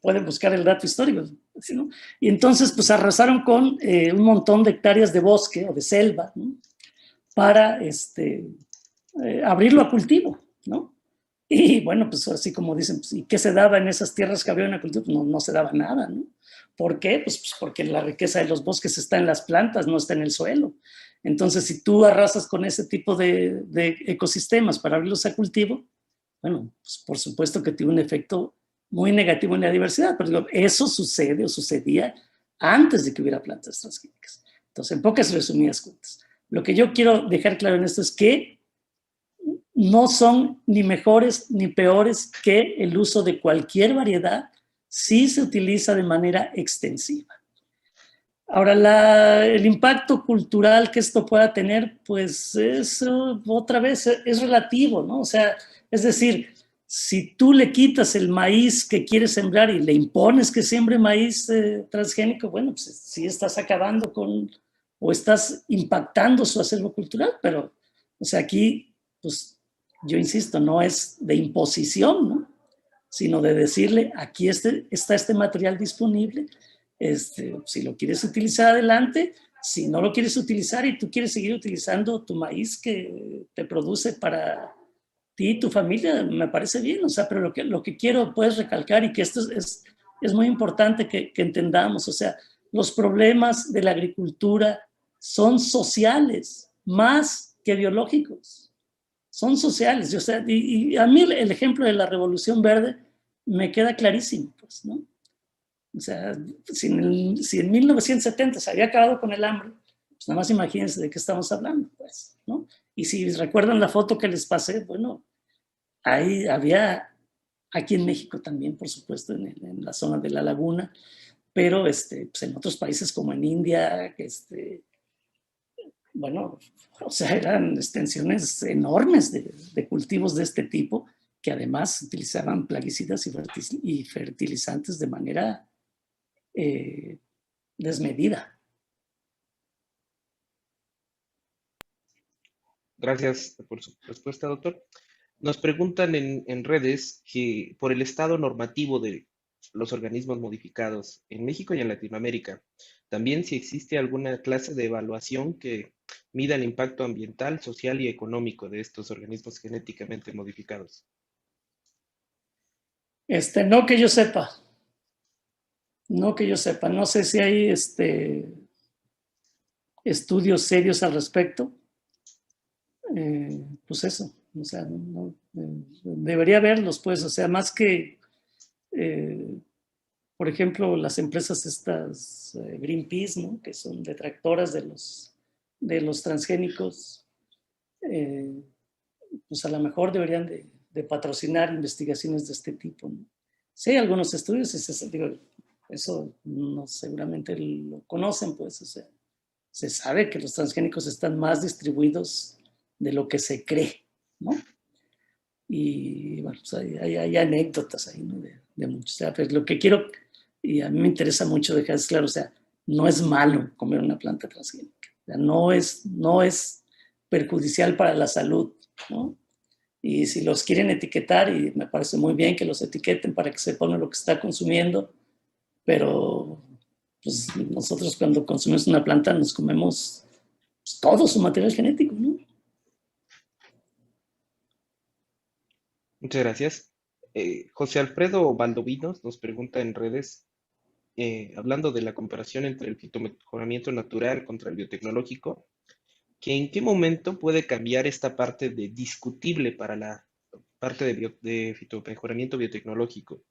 Speaker 2: Pueden buscar el dato histórico, ¿no? Y entonces pues arrasaron con un montón de hectáreas de bosque o de selva, ¿no? Para abrirlo a cultivo, ¿no? Y bueno, pues así como dicen, pues, ¿y qué se daba en esas tierras que abrieron a cultivo? Pues no se daba nada, ¿no? ¿Por qué? Pues porque la riqueza de los bosques está en las plantas, no está en el suelo. Entonces, si tú arrasas con ese tipo de ecosistemas para abrirlos a cultivo, bueno, pues por supuesto que tiene un efecto muy negativo en la diversidad, pero digo, eso sucede o sucedía antes de que hubiera plantas transgénicas. Entonces, en pocas resumidas cuentas, lo que yo quiero dejar claro en esto es que no son ni mejores ni peores que el uso de cualquier variedad si se utiliza de manera extensiva. Ahora, el impacto cultural que esto pueda tener, pues es otra vez, es relativo, ¿no? O sea, es decir, si tú le quitas el maíz que quieres sembrar y le impones que siembre maíz transgénico, bueno, pues sí estás acabando con, o estás impactando su acervo cultural, pero, o sea, aquí, pues yo insisto, no es de imposición, ¿no? Sino de decirle, aquí está este material disponible, si lo quieres utilizar adelante, si no lo quieres utilizar y tú quieres seguir utilizando tu maíz que te produce para ti y tu familia, me parece bien, o sea, pero lo que quiero pues recalcar y que esto es muy importante que entendamos, o sea, los problemas de la agricultura son sociales más que biológicos, son sociales, o sea, y a mí el ejemplo de la Revolución Verde me queda clarísimo, pues, ¿no? O sea, si en 1970 se había acabado con el hambre, pues nada más imagínense de qué estamos hablando, pues, ¿no? Y si recuerdan la foto que les pasé, bueno, ahí había, aquí en México también, por supuesto, en la zona de la laguna, pero pues en otros países como en India, bueno, o sea, eran extensiones enormes de cultivos de este tipo, que además utilizaban plaguicidas y fertilizantes de manera eh, desmedida.
Speaker 1: Gracias por su respuesta, doctor. Nos preguntan en redes que por el estado normativo de los organismos modificados en México y en Latinoamérica, también si existe alguna clase de evaluación que mida el impacto ambiental, social y económico de estos organismos genéticamente modificados.
Speaker 2: No que yo sepa, no sé si hay estudios serios al respecto. Pues eso, o sea, debería haberlos, pues, o sea, más que, eh, por ejemplo, las empresas estas, Greenpeace, ¿no? Que son detractoras de los transgénicos, eh, pues a lo mejor deberían de patrocinar investigaciones de este tipo, ¿no? Sí, hay algunos estudios, digo, eso no, seguramente lo conocen, pues, o sea, se sabe que los transgénicos están más distribuidos de lo que se cree, ¿no? Y bueno, pues hay anécdotas ahí, ¿no? De muchos. O sea, pues lo que quiero, y a mí me interesa mucho dejar claro, o sea, no es malo comer una planta transgénica, o sea, no es perjudicial para la salud, ¿no? Y si los quieren etiquetar, y me parece muy bien que los etiqueten para que sepan lo que está consumiendo, pero pues nosotros cuando consumimos una planta nos comemos pues, todo su material genético, ¿no?
Speaker 1: Muchas gracias. José Alfredo Valdovinos nos pregunta en redes, hablando de la comparación entre el fitomejoramiento natural contra el biotecnológico, que en qué momento puede cambiar esta parte de discutible para la parte de fitomejoramiento biotecnológico,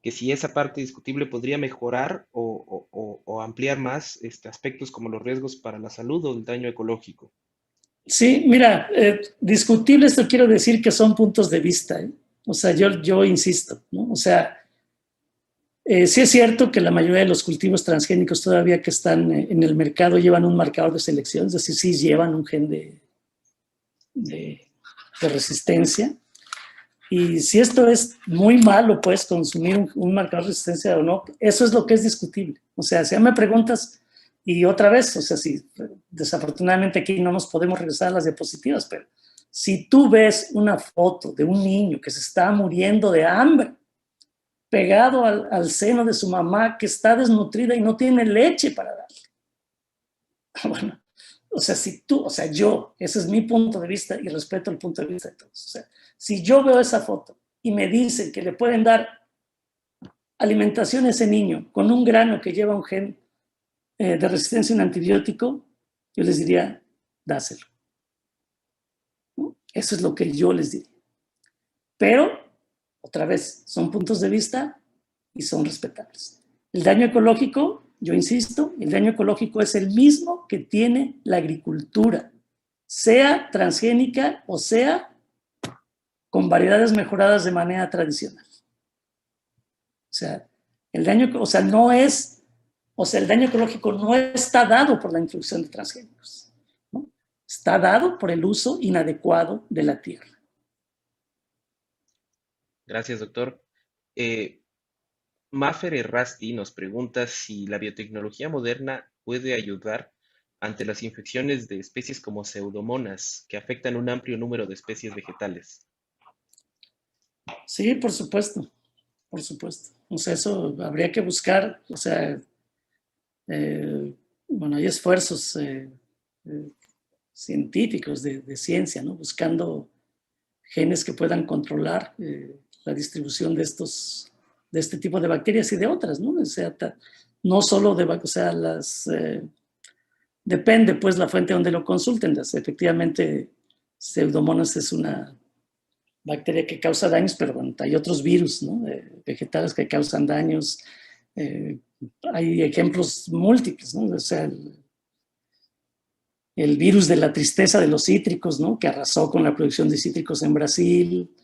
Speaker 1: que si esa parte discutible podría mejorar o ampliar más aspectos como los riesgos para la salud o el daño ecológico.
Speaker 2: Sí, mira, discutible esto quiero decir que son puntos de vista, ¿eh? O sea, yo insisto, ¿no? O sea, sí es cierto que la mayoría de los cultivos transgénicos todavía que están en el mercado llevan un marcador de selección, es decir, sí llevan un gen de, de resistencia. Y si esto es muy malo, puedes consumir un marcador de resistencia o no, eso es lo que es discutible. O sea, si me preguntas, y otra vez, o sea, si desafortunadamente aquí no nos podemos regresar a las diapositivas, pero si tú ves una foto de un niño que se está muriendo de hambre, pegado al seno de su mamá que está desnutrida y no tiene leche para darle. Bueno, o sea, si tú, o sea, yo, ese es mi punto de vista y respeto el punto de vista de todos. O sea, si yo veo esa foto y me dicen que le pueden dar alimentación a ese niño con un grano que lleva un gen de resistencia a un antibiótico, yo les diría, dáselo, ¿no? Eso es lo que yo les diría. Pero, otra vez, son puntos de vista y son respetables. El daño ecológico, yo insisto, el daño ecológico es el mismo que tiene la agricultura, sea transgénica o sea con variedades mejoradas de manera tradicional. O sea, el daño, o sea, no es O sea, el daño ecológico no está dado por la introducción de transgénicos, ¿no? Está dado por el uso inadecuado de la tierra.
Speaker 1: Gracias, doctor. Eh, Mafer Errasti nos pregunta si la biotecnología moderna puede ayudar ante las infecciones de especies como pseudomonas, que afectan un amplio número de especies vegetales.
Speaker 2: Sí, por supuesto, por supuesto. O sea, eso habría que buscar, o sea, bueno, hay esfuerzos eh, científicos de ciencia, ¿no? Buscando genes que puedan controlar la distribución de este tipo de bacterias y de otras, ¿no? O sea, no solo de, o sea, depende pues la fuente donde lo consulten. Efectivamente, Pseudomonas es una bacteria que causa daños, pero bueno, hay otros virus, ¿no? Vegetales que causan daños. Eh, hay ejemplos múltiples, ¿no? O sea, el virus de la tristeza de los cítricos, ¿no? Que arrasó con la producción de cítricos en Brasil.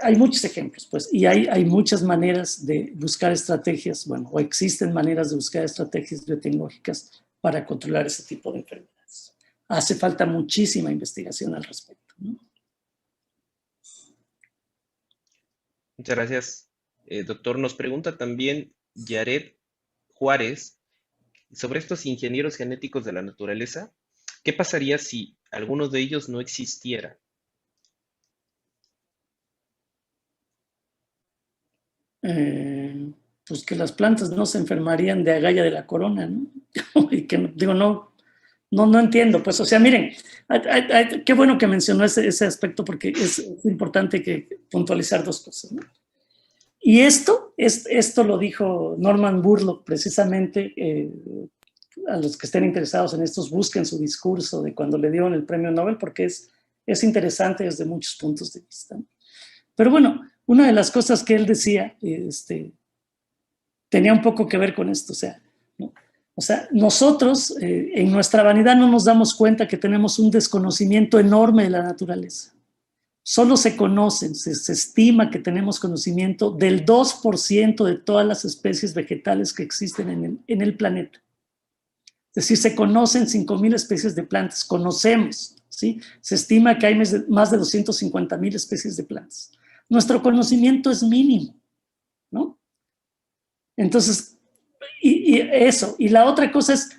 Speaker 2: Hay muchos ejemplos, pues, y hay muchas maneras de buscar estrategias, bueno, o existen maneras de buscar estrategias biotecnológicas para controlar ese tipo de enfermedades. Hace falta muchísima investigación al respecto, ¿no?
Speaker 1: Muchas gracias, doctor. Nos pregunta también Yared Juárez sobre estos ingenieros genéticos de la naturaleza. ¿Qué pasaría si alguno de ellos no existiera?
Speaker 2: Eh, pues que las plantas no se enfermarían de agalla de la corona, ¿no? Y que, digo, no entiendo, pues, o sea, miren, qué bueno que mencionó ese aspecto porque es importante que puntualizar dos cosas, ¿no? Y esto lo dijo Norman Burlock precisamente, a los que estén interesados en estos, busquen su discurso de cuando le dieron el premio Nobel porque es interesante desde muchos puntos de vista, ¿no? Pero bueno, una de las cosas que él decía, tenía un poco que ver con esto, o sea, ¿no? O sea, nosotros en nuestra vanidad no nos damos cuenta que tenemos un desconocimiento enorme de la naturaleza. Solo se conocen, se estima que tenemos conocimiento del 2% de todas las especies vegetales que existen en el planeta. Es decir, se conocen 5,000 especies de plantas, conocemos, ¿sí? Se estima que hay más de 250,000 especies de plantas. Nuestro conocimiento es mínimo, ¿no? Entonces, y eso. Y la otra cosa es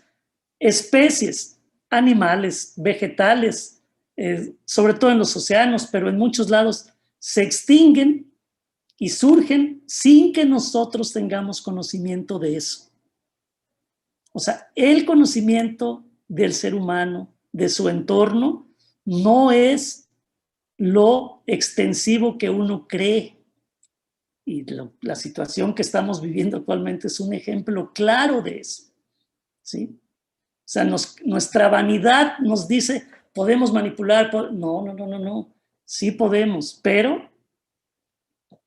Speaker 2: especies, animales, vegetales, sobre todo en los océanos, pero en muchos lados, se extinguen y surgen sin que nosotros tengamos conocimiento de eso. O sea, el conocimiento del ser humano, de su entorno, no es lo extensivo que uno cree. Y la situación que estamos viviendo actualmente es un ejemplo claro de eso, ¿sí? O sea, nuestra vanidad nos dice, podemos manipular, no, sí podemos, pero,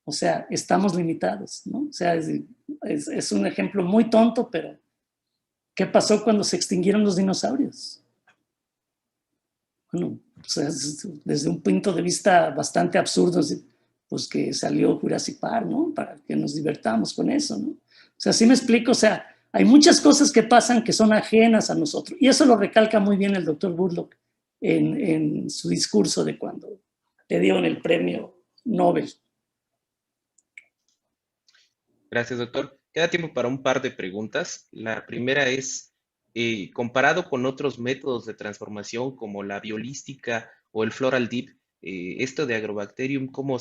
Speaker 2: o sea, estamos limitados, ¿no? O sea, es un ejemplo muy tonto, pero ¿qué pasó cuando se extinguieron los dinosaurios? Bueno, o sea, desde un punto de vista bastante absurdo, pues que salió Jurassic Park, ¿no? Para que nos divertamos con eso, ¿no? O sea, sí me explico, o sea, hay muchas cosas que pasan que son ajenas a nosotros. Y eso lo recalca muy bien el doctor Burlock en su discurso de cuando le dieron el premio Nobel.
Speaker 1: Gracias, doctor. Queda tiempo para un par de preguntas. La primera es, comparado con otros métodos de transformación como la biolística o el floral dip, esto de Agrobacterium, ¿cómo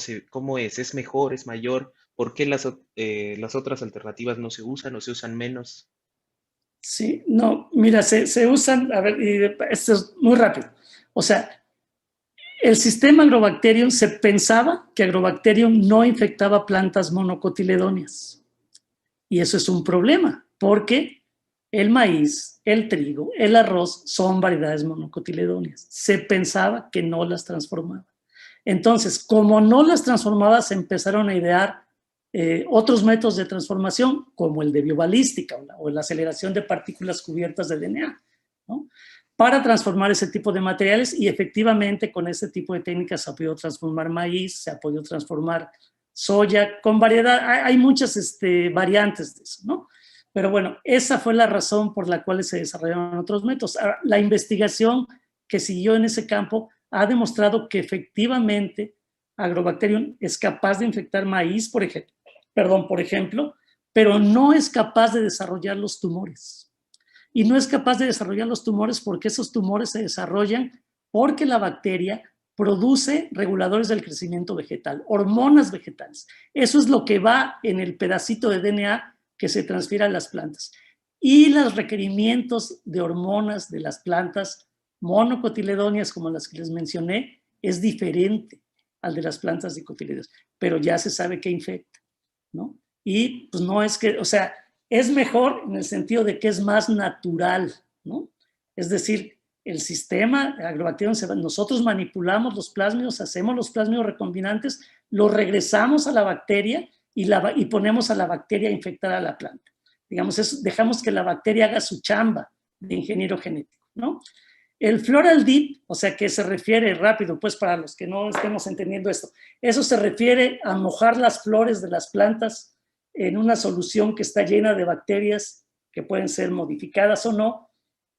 Speaker 1: es? ¿Es mejor? ¿Es mayor? ¿Por qué las otras alternativas no se usan o se usan menos?
Speaker 2: Sí, no, mira, se usan, a ver, y esto es muy rápido. O sea, el sistema Agrobacterium se pensaba que Agrobacterium no infectaba plantas monocotiledóneas. Y eso es un problema, porque el maíz, el trigo, el arroz son variedades monocotiledóneas. Se pensaba que no las transformaba. Entonces, como no las transformaba, se empezaron a idear otros métodos de transformación, como el de biobalística o la aceleración de partículas cubiertas de DNA, ¿no? Para transformar ese tipo de materiales, y efectivamente con ese tipo de técnicas se ha podido transformar maíz, se ha podido transformar soya, con variedad, hay muchas variantes de eso, ¿no? Pero bueno, esa fue la razón por la cual se desarrollaron otros métodos. Ahora, la investigación que siguió en ese campo ha demostrado que efectivamente Agrobacterium es capaz de infectar maíz, por ejemplo, pero no es capaz de desarrollar los tumores. Y no es capaz de desarrollar los tumores porque esos tumores se desarrollan porque la bacteria produce reguladores del crecimiento vegetal, hormonas vegetales. Eso es lo que va en el pedacito de DNA que se transfiere a las plantas. Y los requerimientos de hormonas de las plantas monocotiledóneas, como las que les mencioné, es diferente al de las plantas dicotiledóneas, pero ya se sabe que infecta, ¿no? Y pues no es que, o sea, es mejor en el sentido de que es más natural, ¿no? Es decir, el sistema agrobacteriano, nosotros manipulamos los plásmidos, hacemos los plásmidos recombinantes, los regresamos a la bacteria y ponemos a la bacteria a infectar a la planta. Digamos, dejamos que la bacteria haga su chamba de ingeniero genético, ¿no? El floral dip, o sea, que se refiere rápido, pues para los que no estemos entendiendo esto, eso se refiere a mojar las flores de las plantas en una solución que está llena de bacterias que pueden ser modificadas o no,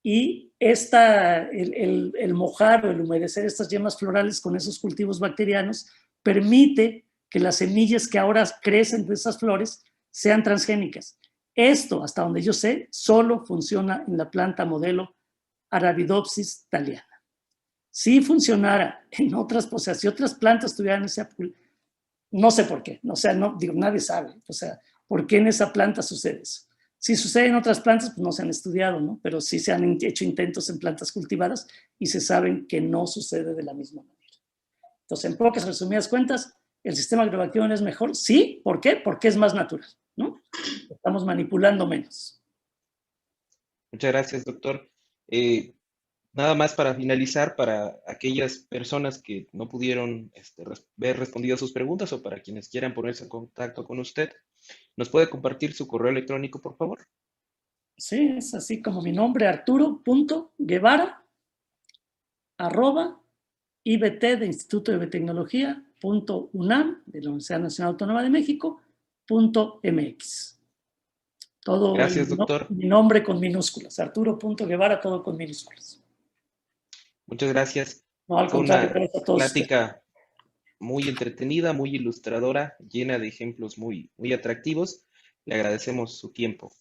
Speaker 2: y el mojar o el humedecer estas yemas florales con esos cultivos bacterianos permite que las semillas que ahora crecen de esas flores sean transgénicas. Esto, hasta donde yo sé, solo funciona en la planta modelo Arabidopsis thaliana. Si funcionara en otras, o sea, si otras plantas tuvieran ese, no sé por qué, o sea, no, digo, nadie sabe, o sea, por qué en esa planta sucede eso. Si sucede en otras plantas, pues no se han estudiado, ¿no? Pero sí se han hecho intentos en plantas cultivadas y se saben que no sucede de la misma manera. Entonces, en pocas resumidas cuentas, ¿el sistema agrobacteriano es mejor? Sí, ¿por qué? Porque es más natural, ¿no? Estamos manipulando menos.
Speaker 1: Muchas gracias, doctor. Nada más para finalizar, para aquellas personas que no pudieron ver respondidas sus preguntas o para quienes quieran ponerse en contacto con usted, ¿nos puede compartir su correo electrónico, por favor?
Speaker 2: Sí, es así como mi nombre, Arturo.Guevara, @IBT de Instituto de Biotecnología, .UNAM, de la Universidad Nacional Autónoma de México, .mx. Todo
Speaker 1: Gracias, doctor.
Speaker 2: mi nombre con minúsculas, Arturo.Guevara, todo con minúsculas.
Speaker 1: Muchas gracias.
Speaker 2: No, al
Speaker 1: Fue
Speaker 2: contrario,
Speaker 1: una
Speaker 2: gracias a todos ustedes.
Speaker 1: plática muy entretenida, muy ilustradora, llena de ejemplos muy, muy atractivos. Le agradecemos su tiempo.